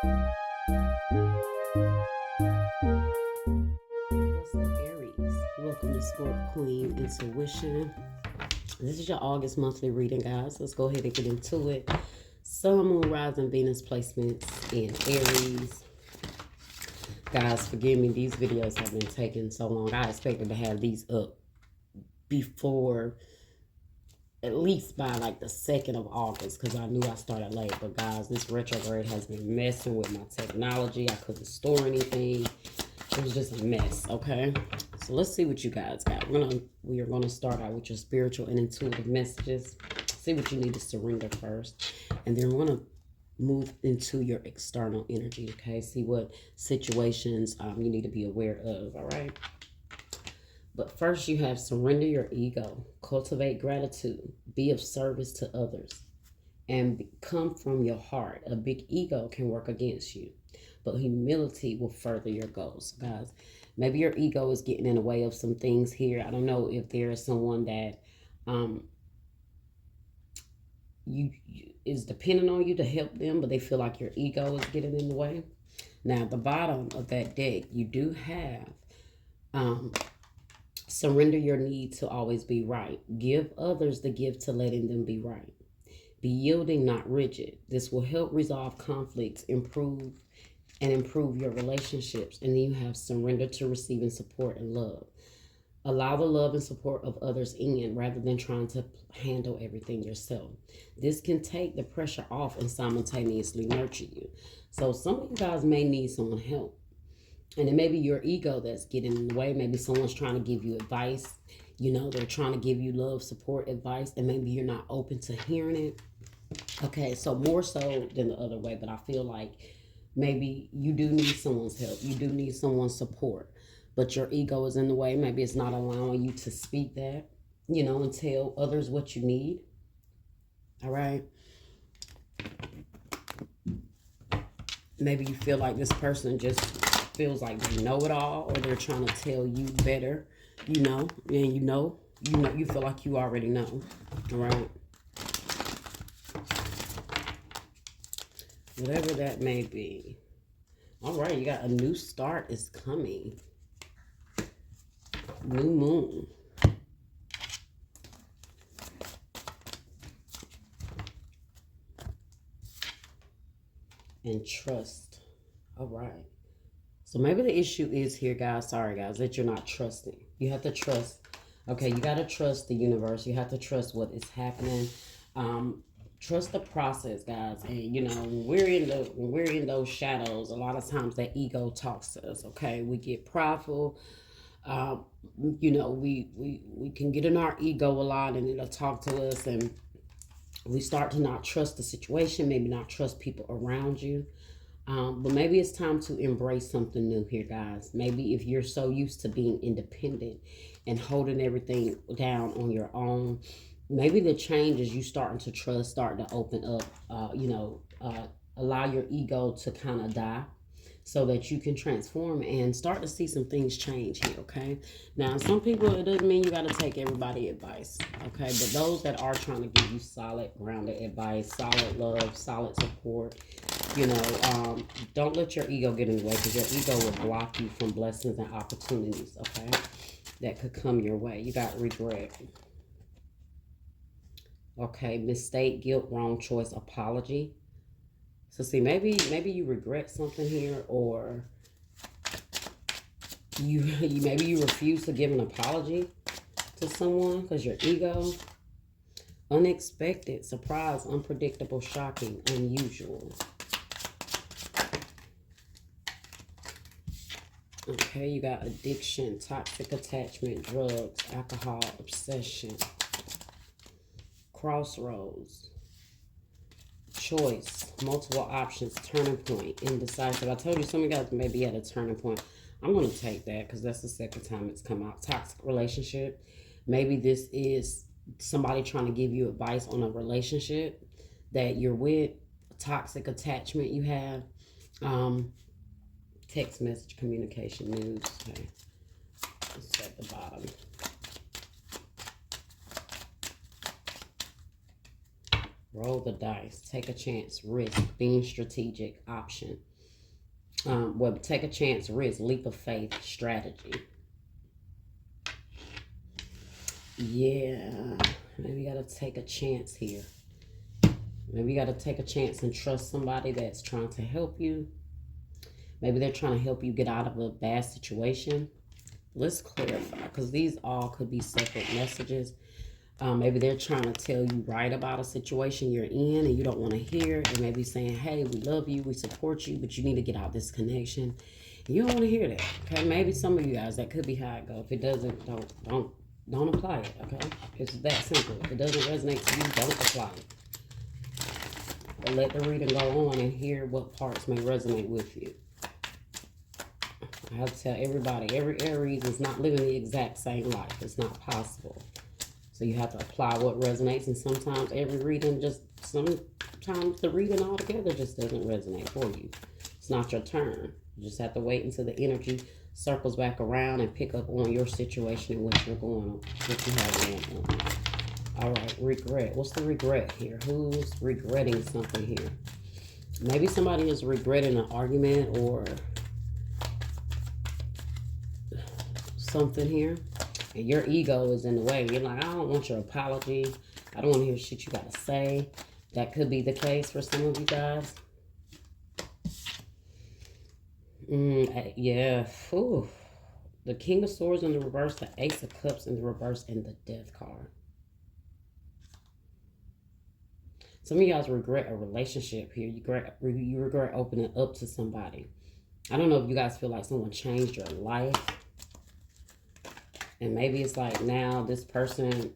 What's up, Aries? Welcome to Sport Queen Intuition. This is your August monthly reading, guys. Let's go ahead and get into it. Sun, Moon, Rising, Venus placements in Aries. Guys, forgive me. These videos have been taking so long. I expected to have these up before, at least by like the 2nd of August, because I knew I started late. But guys, this retrograde has been messing with my technology. I couldn't store anything. It was just a mess, okay? So let's see what you guys got. We are gonna start out with your spiritual and intuitive messages. See what you need to surrender first. And then we're gonna move into your external energy, okay? See what situations you need to be aware of, all right? But first you have surrender your ego, cultivate gratitude, be of service to others, and come from your heart. A big ego can work against you, but humility will further your goals, guys. Maybe your ego is getting in the way of some things here. I don't know if there is someone that you is depending on you to help them, but they feel like your ego is getting in the way. Now, at the bottom of that deck, you do have surrender your need to always be right. Give others the gift to letting them be right. Be yielding, not rigid. This will help resolve conflicts, improve your relationships. And then you have surrender to receiving support and love. Allow the love and support of others in rather than trying to handle everything yourself. This can take the pressure off and simultaneously nurture you. So some of you guys may need someone help. And it may be your ego that's getting in the way. Maybe someone's trying to give you advice. You know, they're trying to give you love, support, advice, and maybe you're not open to hearing it. Okay, so more so than the other way, but I feel like maybe you do need someone's help. You do need someone's support, but your ego is in the way. Maybe it's not allowing you to speak that, you know, and tell others what you need. All right. Maybe you feel like this person just feels like they know it all, or they're trying to tell you better, you know, and you feel like you already know. All right. Whatever that may be. All right, you got a new start is coming. New moon. And trust. All right. So maybe the issue is here, guys. Sorry, guys, that you're not trusting. You have to trust. Okay, you got to trust the universe. You have to trust what is happening. Trust the process, guys. And you know, when we're in those shadows, a lot of times that ego talks to us. Okay, we get prideful. You know, we can get in our ego a lot, and it'll talk to us, and we start to not trust the situation. Maybe not trust people around you. But maybe it's time to embrace something new here, guys. Maybe if you're so used to being independent and holding everything down on your own, maybe the change is you starting to trust, starting to open up, allow your ego to kind of die so that you can transform and start to see some things change here, okay? Now, some people, it doesn't mean you got to take everybody's advice, okay? But those that are trying to give you solid, grounded advice, solid love, solid support, you know, don't let your ego get in the way, because your ego will block you from blessings and opportunities, okay, that could come your way. You got regret. Okay, mistake, guilt, wrong choice, apology. So see, maybe you regret something here, or you maybe you refuse to give an apology to someone because your ego. Unexpected, surprise, unpredictable, shocking, unusual. Okay, you got addiction, toxic attachment, drugs, alcohol, obsession, crossroads, choice, multiple options, turning point, indecisive. I told you some of you guys may be at a turning point. I'm going to take that because that's the second time it's come out. Toxic relationship. Maybe this is somebody trying to give you advice on a relationship that you're with. Toxic attachment you have. Text message, communication, news. Okay. It's at the bottom. Roll the dice. Take a chance. Risk. Being strategic. Option. Well, take a chance, risk, leap of faith, strategy. Yeah, maybe you got to take a chance here. Maybe you got to take a chance and trust somebody that's trying to help you. Maybe they're trying to help you get out of a bad situation. Let's clarify, because these all could be separate messages. Maybe they're trying to tell you right about a situation you're in and you don't want to hear it. And maybe saying, hey, we love you, we support you, but you need to get out this connection. And you don't want to hear that. Okay, maybe some of you guys, that could be how it goes. If it doesn't, don't apply it. Okay, it's that simple. If it doesn't resonate to you, don't apply it. But let the reading go on and hear what parts may resonate with you. I have to tell everybody, every Aries is not living the exact same life. It's not possible. So you have to apply what resonates, and sometimes sometimes the reading altogether just doesn't resonate for you. It's not your turn. You just have to wait until the energy circles back around and pick up on your situation and what you're going on, what you have going on. All right, regret. What's the regret here? Who's regretting something here? Maybe somebody is regretting an argument or something here. And your ego is in the way. You're like, I don't want your apology. I don't want to hear shit you got to say. That could be the case for some of you guys. Yeah. Ooh. The King of Swords in the reverse, the Ace of Cups in the reverse, and the Death card. Some of you guys regret a relationship here. You regret opening up to somebody. I don't know if you guys feel like someone changed your life. And maybe it's like now this person,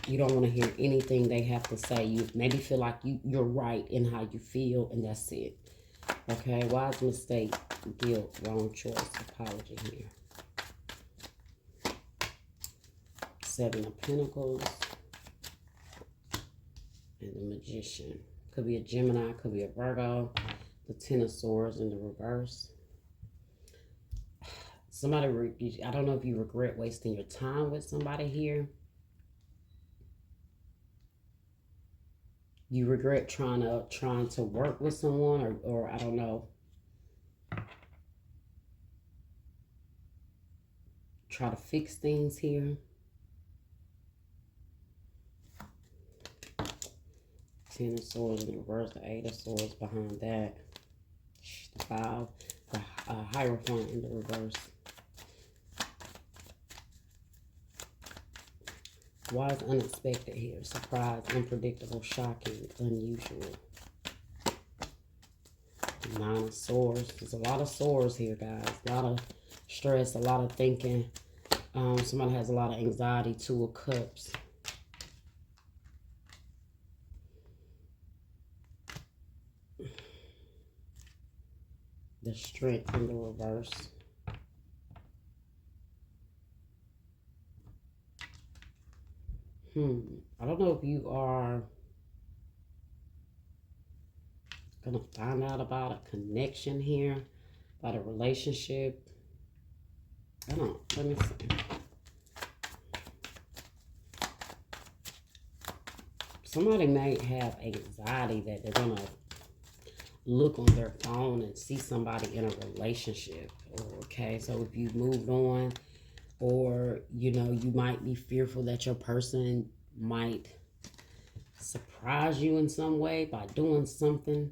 you don't want to hear anything they have to say. You maybe feel like you're right in how you feel, and that's it. Okay, wise mistake, guilt, wrong choice, apology here. Seven of Pentacles and the Magician. Could be a Gemini, could be a Virgo. The Ten of Swords in the reverse. Somebody, I don't know if you regret wasting your time with somebody here. You regret trying to work with someone, or I don't know. Try to fix things here. Ten of Swords in the reverse, the Eight of Swords behind that. The Five, the Hierophant in the reverse. Why is unexpected here? Surprise, unpredictable, shocking, unusual. Nine of Swords. There's a lot of swords here, guys. A lot of stress, a lot of thinking. Somebody has a lot of anxiety. Two of Cups. The Strength in the reverse. I don't know if you are going to find out about a connection here, about a relationship. Let me see. Somebody may have anxiety that they're going to look on their phone and see somebody in a relationship. Okay, so if you've moved on, or, you know, you might be fearful that your person might surprise you in some way by doing something.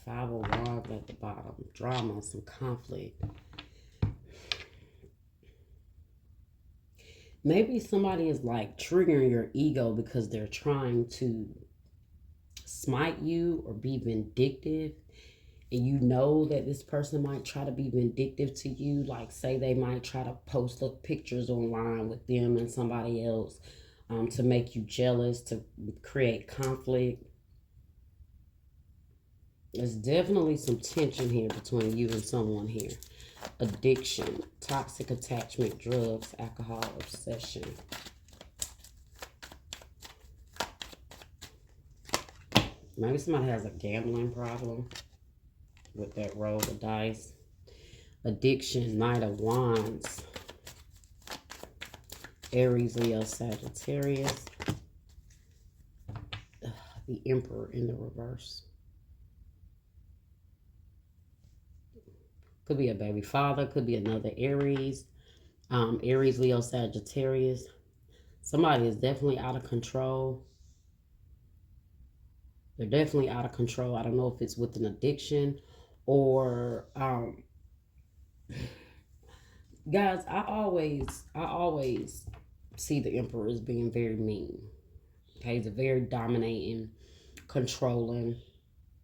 Five of Wands at the bottom. Drama, some conflict. Maybe somebody is like triggering your ego because they're trying to smite you or be vindictive. And you know that this person might try to be vindictive to you. Like, say they might try to post up pictures online with them and somebody else to make you jealous, to create conflict. There's definitely some tension here between you and someone here. Addiction, toxic attachment, drugs, alcohol, obsession. Maybe somebody has a gambling problem with that roll of dice. Addiction, Knight of Wands. Aries, Leo, Sagittarius. The Emperor in the reverse. Could be a baby father. Could be another Aries. Aries, Leo, Sagittarius. Somebody is definitely out of control. They're definitely out of control. I don't know if it's with an addiction or guys, I always see the Emperor as being very mean. Okay, he's a very dominating, controlling.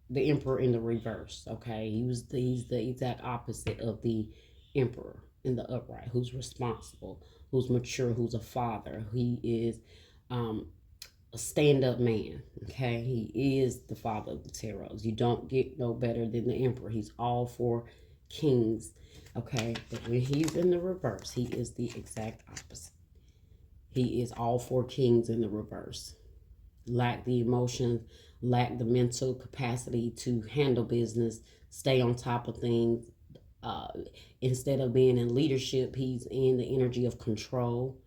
The Emperor in the reverse. Okay, he's the exact opposite of the Emperor in the upright. Who's responsible? Who's mature? Who's a father? He is a stand-up man. Okay, he is the father of the tarots. You don't get no better than the Emperor. He's all for kings. Okay, but when he's in the reverse, he is the exact opposite. He is all for kings in the reverse. Lack the emotions, lack the mental capacity to handle business, stay on top of things. Instead of being in leadership, he's in the energy of control.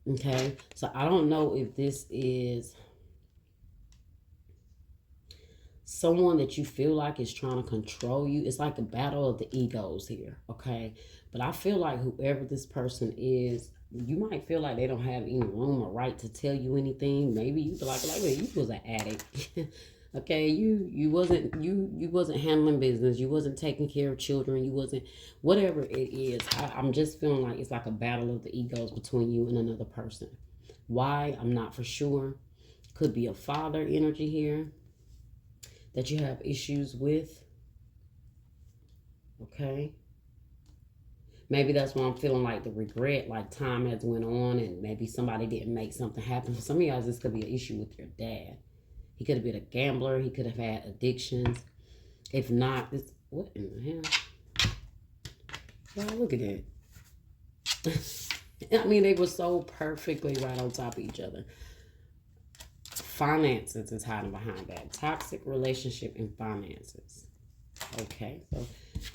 Okay, so I don't know if this is someone that you feel like is trying to control you. It's like a battle of the egos here, okay? But I feel like whoever this person is, you might feel like they don't have any room or right to tell you anything. Maybe you feel like you was an addict. Okay, you wasn't handling business, you wasn't taking care of children, you wasn't whatever it is. I'm just feeling like it's like a battle of the egos between you and another person. Why? I'm not for sure. Could be a father energy here that you have issues with. Okay. Maybe that's why I'm feeling like the regret, like time has went on and maybe somebody didn't make something happen. For some of you guys, this could be an issue with your dad. He could have been a gambler. He could have had addictions. If not, this, what in the hell? Wow, look at that. I mean, they were so perfectly right on top of each other. Finances is hiding behind that. Toxic relationship and finances. Okay, so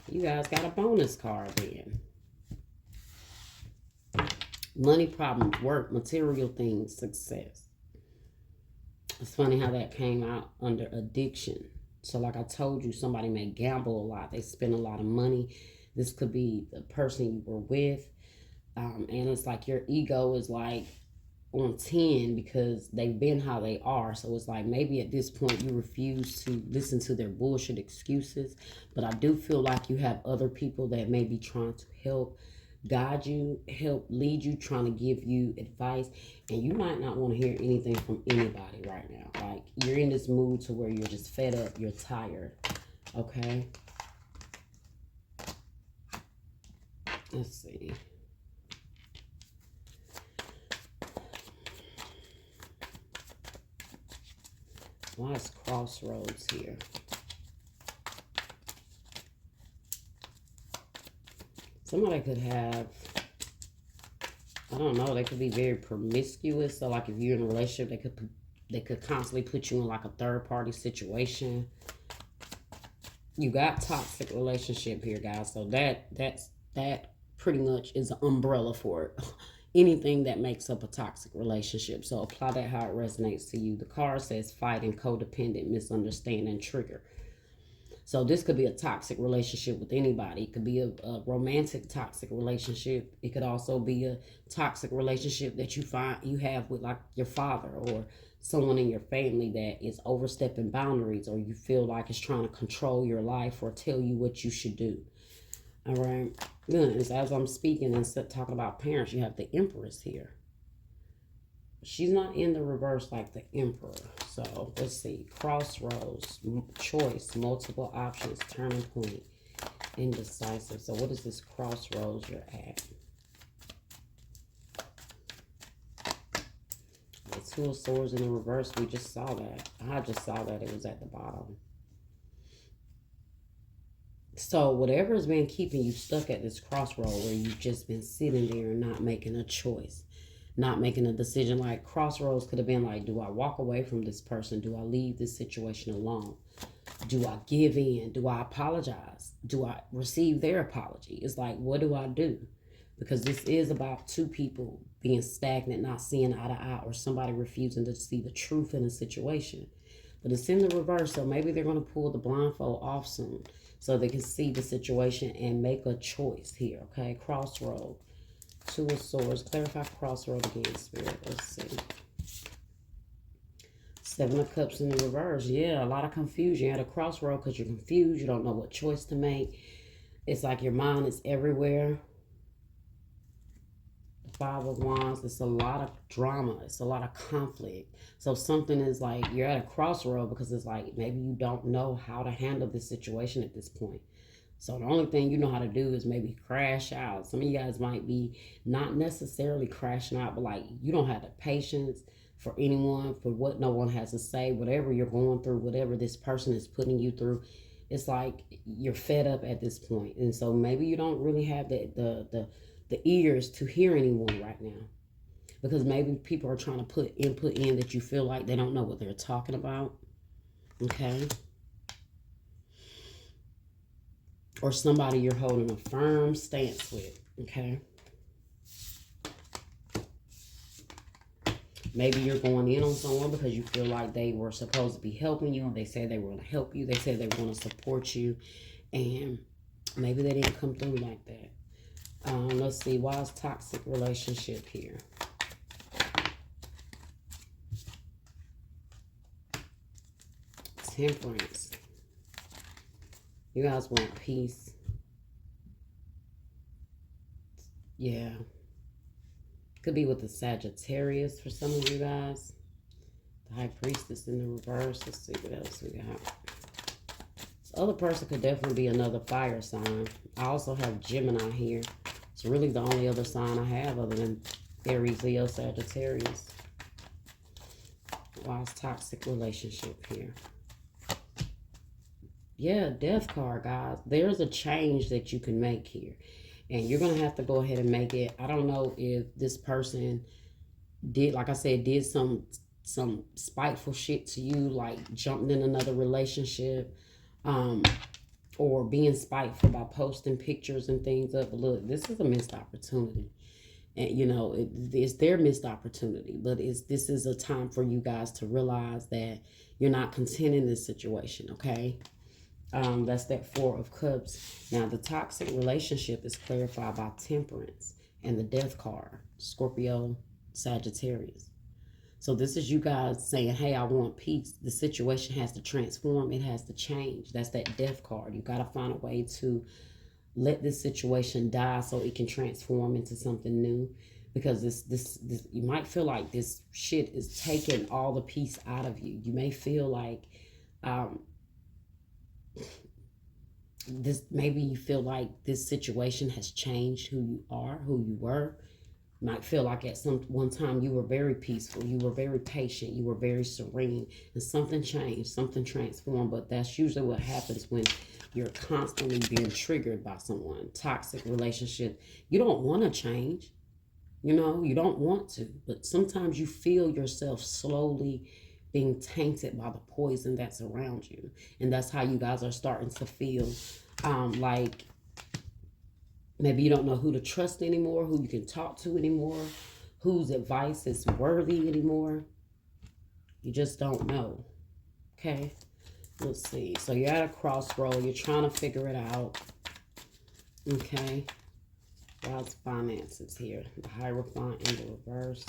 you guys got a bonus card then. Money problems, work, material things, success. It's funny how that came out under addiction. So like I told you, somebody may gamble a lot. They spend a lot of money. This could be the person you were with. And it's like your ego is like on 10 because they've been how they are. So it's like maybe at this point you refuse to listen to their bullshit excuses. But I do feel like you have other people that may be trying to help guide you, help lead you, trying to give you advice. And you might not want to hear anything from anybody right now. Like you're in this mood to where you're just fed up, you're tired. Okay. Let's see. Why is crossroads here? Somebody could have, I don't know, they could be very promiscuous. So like if you're in a relationship, they could constantly put you in like a third party situation. You got toxic relationship here, guys. So that pretty much is an umbrella for it. Anything that makes up a toxic relationship. So apply that how it resonates to you. The card says fighting, codependent, misunderstanding, trigger. So this could be a toxic relationship with anybody. It could be a romantic toxic relationship. It could also be a toxic relationship that you have with like your father or someone in your family that is overstepping boundaries, or you feel like it's trying to control your life or tell you what you should do. All right. Goodness, as I'm speaking and talking about parents, you have the Empress here. She's not in the reverse like the Emperor. So let's see. Crossroads, choice, multiple options, turning point, indecisive. So what is this crossroads you're at? The Two of Swords in the reverse. We just saw that. I just saw that it was at the bottom. So whatever has been keeping you stuck at this crossroad where you've just been sitting there and not making a choice, not making a decision. Like crossroads could have been like, do I walk away from this person? Do I leave this situation alone? Do I give in? Do I apologize? Do I receive their apology? It's like, what do I do? because this is about two people being stagnant, not seeing eye to eye, or somebody refusing to see the truth in a situation. But it's in the reverse, so maybe they're going to pull the blindfold off soon so they can see the situation and make a choice here, okay? Crossroad. Two of Swords. Clarify crossroad again, Spirit. Let's see. Seven of Cups in the reverse. Yeah, a lot of confusion. You're at a crossroad because you're confused. You don't know what choice to make. It's like your mind is everywhere. The Five of Wands. It's a lot of drama. It's a lot of conflict. So something is like, you're at a crossroad because it's like maybe you don't know how to handle this situation at this point. So the only thing you know how to do is maybe crash out. Some of you guys might be not necessarily crashing out, but like you don't have the patience for anyone, for what no one has to say, whatever you're going through, whatever this person is putting you through. It's like you're fed up at this point. And so maybe you don't really have the ears to hear anyone right now. Because maybe people are trying to put input in that you feel like they don't know what they're talking about. Okay. Or somebody you're holding a firm stance with, okay? Maybe you're going in on someone because you feel like they were supposed to be helping you, or they said they were going to help you. They said they were going to support you, and maybe they didn't come through like that. Let's see, why is toxic relationship here? Temperance. You guys want peace. Yeah. Could be with the Sagittarius for some of you guys. The High Priestess in the reverse. Let's see what else we got. This other person could definitely be another fire sign. I also have Gemini here. It's really the only other sign I have other than Aries, Leo, Sagittarius. Why is toxic relationship here? Yeah, Death card, guys. There's a change that you can make here. And you're going to have to go ahead and make it. I don't know if this person did, like I said, did some spiteful shit to you, like jumping in another relationship, or being spiteful by posting pictures and things up. But look, this is a missed opportunity. And, you know, it's their missed opportunity. But this is a time for you guys to realize that you're not content in this situation, okay? That's that Four of Cups. Now, the toxic relationship is clarified by Temperance and the Death card, Scorpio, Sagittarius. So this is you guys saying, hey, I want peace. The situation has to transform. It has to change. That's that Death card. You got to find a way to let this situation die so it can transform into something new. Because this you might feel like this shit is taking all the peace out of you. You may feel like maybe you feel like this situation has changed who you are, who you were. You might feel like at one time you were very peaceful, you were very patient, you were very serene, and something changed, something transformed. But that's usually what happens when you're constantly being triggered by someone. Toxic relationship. You don't want to change. You know, you don't want to, but sometimes you feel yourself slowly being tainted by the poison that's around you. And that's how you guys are starting to feel like maybe you don't know who to trust anymore, who you can talk to anymore, whose advice is worthy anymore. You just don't know. Okay, let's see. So you're at a crossroad. You're trying to figure it out. Okay. What's finances here? The Hierophant in the reverse.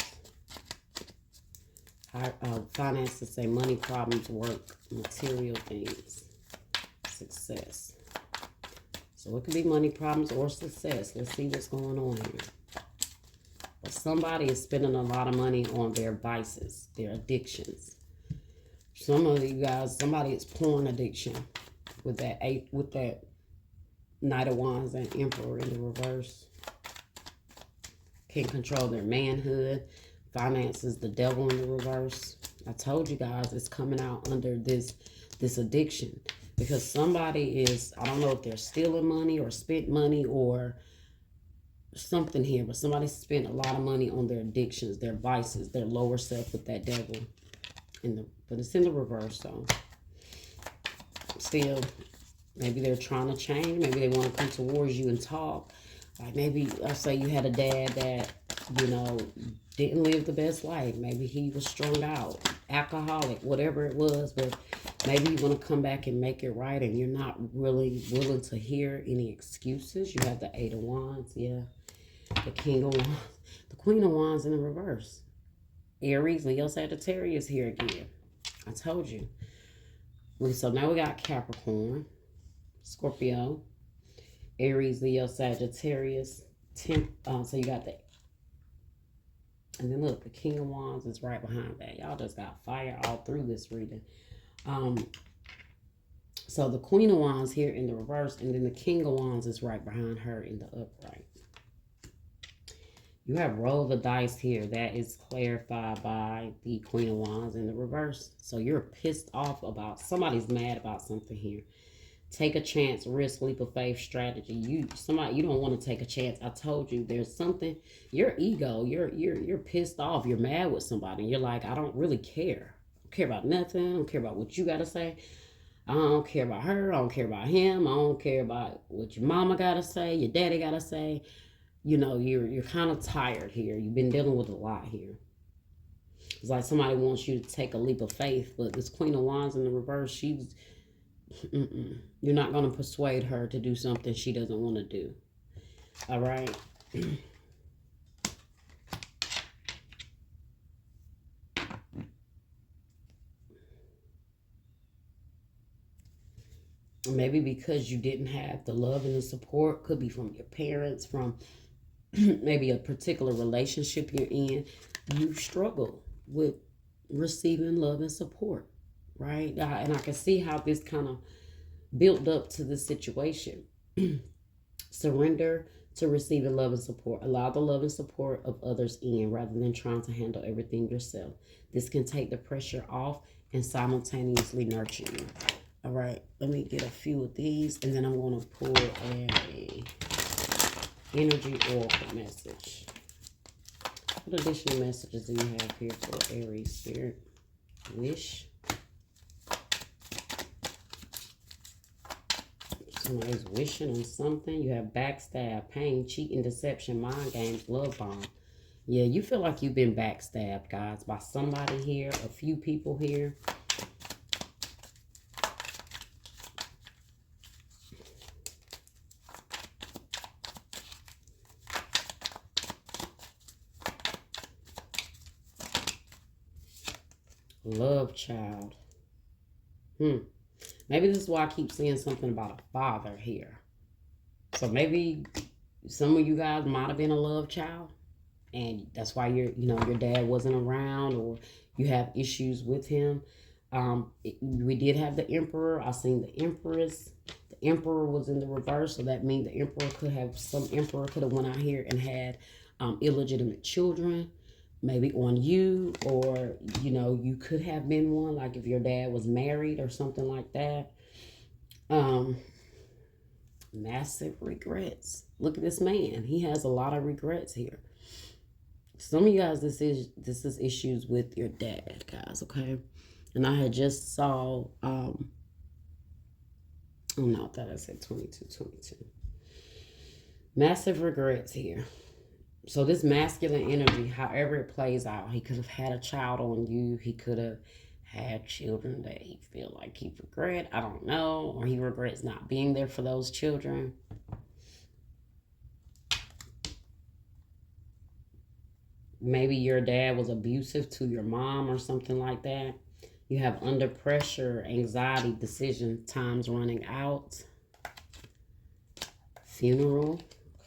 Finances say money, problems, work, material things, success. So it could be money, problems, or success. Let's see what's going on here. But somebody is spending a lot of money on their vices, their addictions. Some of you guys, somebody is porn addiction with that Knight of Wands and Emperor in the reverse. Can't control their manhood. Finances, the Devil in the reverse. I told you guys it's coming out under this addiction. Because somebody is, I don't know if they're stealing money or spent money or something here, but somebody spent a lot of money on their addictions, their vices, their lower self with that devil. But it's in the reverse, though. Still, maybe they're trying to change. Maybe they want to come towards you and talk. Like maybe, I say you had a dad that, you know, didn't live the best life. Maybe he was strung out, alcoholic, whatever it was. But maybe you want to come back and make it right, and you're not really willing to hear any excuses. You have the Eight of Wands, yeah. The King of Wands. The Queen of Wands in the reverse. Aries, Leo, Sagittarius here again. I told you. So now we got Capricorn, Scorpio, Aries, Leo, Sagittarius. So you got the, and then look, the King of Wands is right behind that. Y'all just got fire all through this reading. So the Queen of Wands here in the reverse, and then the King of Wands is right behind her in the upright. You have roll the dice here. That is clarified by the Queen of Wands in the reverse. So you're pissed off about, somebody's mad about something here. Take a chance, risk, leap of faith strategy. You don't want to take a chance. I told you there's something, your ego, you're pissed off. You're mad with somebody. You're like, I don't really care. I don't care about nothing. I don't care about what you got to say. I don't care about her. I don't care about him. I don't care about what your mama got to say, your daddy got to say. You know, you're kind of tired here. You've been dealing with a lot here. It's like somebody wants you to take a leap of faith, but this Queen of Wands in the reverse, she's, you're not going to persuade her to do something she doesn't want to do. All right. Maybe because you didn't have the love and the support, could be from your parents, from maybe a particular relationship you're in, you struggle with receiving love and support, right? And I can see how this kind of built up to this situation. Surrender to receiving love and support. Allow the love and support of others in rather than trying to handle everything yourself. This can take the pressure off and simultaneously nurture you. All right, let me get a few of these, and then I'm going to pull a energy oracle message. What additional messages do you have here for Aries Spirit? Wish. Somebody's wishing on something. You have backstab, pain, cheating, deception, mind games, love bomb. Yeah, you feel like you've been backstabbed, guys, by somebody here, a few people here. Love child. Maybe this is why I keep seeing something about a father here. So maybe some of you guys might have been a love child, and that's why your dad wasn't around, or you have issues with him. We did have the Emperor. I seen the Empress. The Emperor was in the reverse, so that means the Emperor could have went out here and had illegitimate children. Maybe on you, or you could have been one, like if your dad was married or something like that. Massive regrets. Look at this man. He has a lot of regrets here. Some of you guys, this is issues with your dad, guys, okay? And I had just saw oh no, I thought I said 22. Massive regrets here. So this masculine energy, however it plays out, he could have had a child on you. He could have had children that he feel like he regret. I don't know. Or he regrets not being there for those children. Maybe your dad was abusive to your mom or something like that. You have under pressure, anxiety, decision, time's running out. Funeral.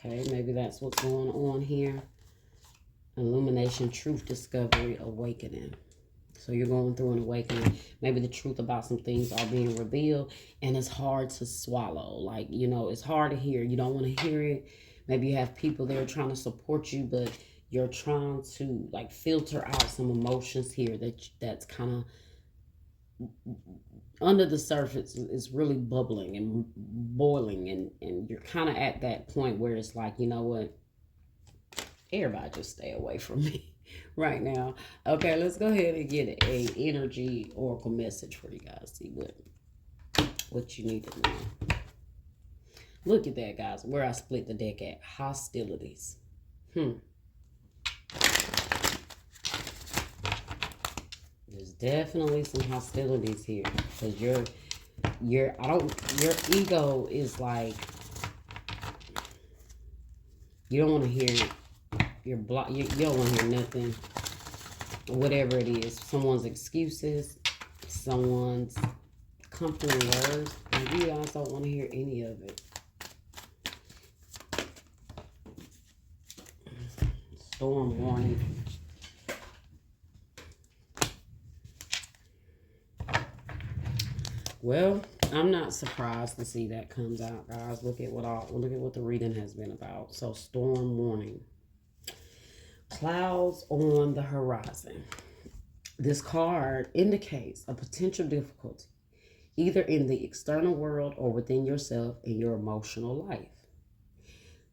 Okay, maybe that's what's going on here. Illumination, truth, discovery, awakening. So you're going through an awakening. Maybe the truth about some things are being revealed, and it's hard to swallow. Like, it's hard to hear. You don't want to hear it. Maybe you have people there trying to support you, but you're trying to like filter out some emotions here that's kind of under the surface is really bubbling and boiling, and you're kind of at that point where it's like, you know what, everybody just stay away from me right now. Okay, let's go ahead and get a energy oracle message for you guys. See what you need to know. Look at that, guys. Where I split the deck at. Hostilities. There's definitely some hostilities here. Because your ego is like, you don't want to hear your block. You don't want to hear nothing. Whatever it is. Someone's excuses. Someone's comforting words. And you guys don't want to hear any of it. Storm warning. Well, I'm not surprised to see that comes out, guys. Look at what the reading has been about. So, storm warning. Clouds on the horizon. This card indicates a potential difficulty, either in the external world or within yourself in your emotional life.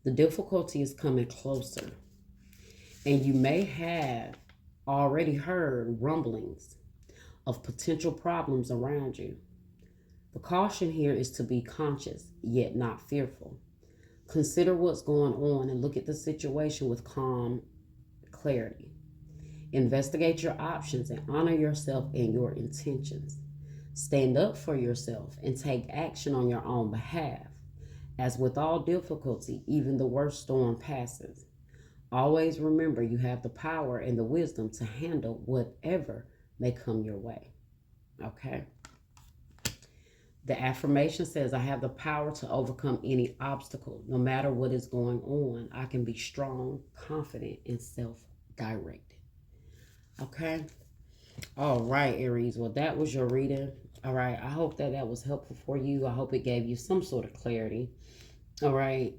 The difficulty is coming closer, and you may have already heard rumblings of potential problems around you. The caution here is to be conscious, yet not fearful. Consider what's going on and look at the situation with calm clarity. Investigate your options and honor yourself and your intentions. Stand up for yourself and take action on your own behalf. As with all difficulty, even the worst storm passes. Always remember you have the power and the wisdom to handle whatever may come your way. Okay? The affirmation says, I have the power to overcome any obstacle. No matter what is going on, I can be strong, confident, and self-directed. Okay? All right, Aries. Well, that was your reading. All right. I hope that was helpful for you. I hope it gave you some sort of clarity. All right.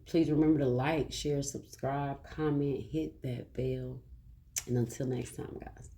Please remember to like, share, subscribe, comment, hit that bell. And until next time, guys.